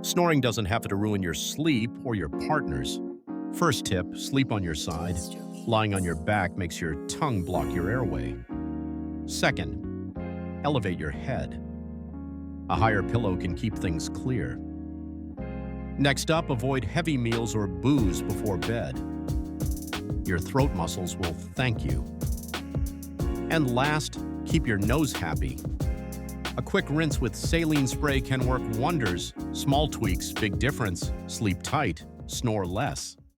Snoring doesn't have to ruin your sleep or your partner's. First tip, sleep on your side. Lying on your back makes your tongue block your airway. Second, elevate your head. A higher pillow can keep things clear. Next up, avoid heavy meals or booze before bed. Your throat muscles will thank you. And last, keep your nose happy. A quick rinse with saline spray can work wonders. Small tweaks, big difference. Sleep tight, snore less.